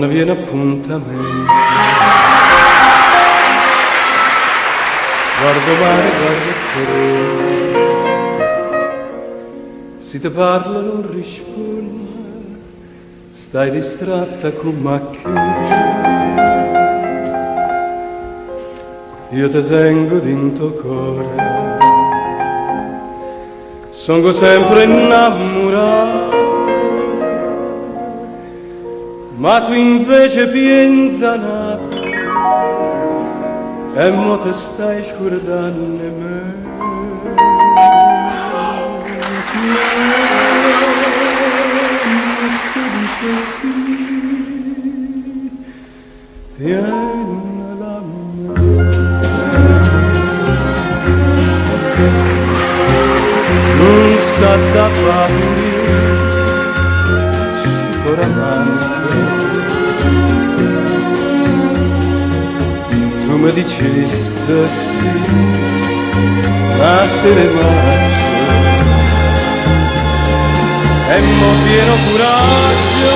quando viene appuntamento. Guardo mare, guardo te, si te parla non rispondi, stai distratta con macchie. Io te tengo dinto cuore, sono sempre innamorato, ma tu invece pienzanato e mo te stai scordando me. Se dice sì, tienila a me. Non sa da fare sicuramente. Tu mi dicesti sì, ma se ne marcia e mo pieno coraggio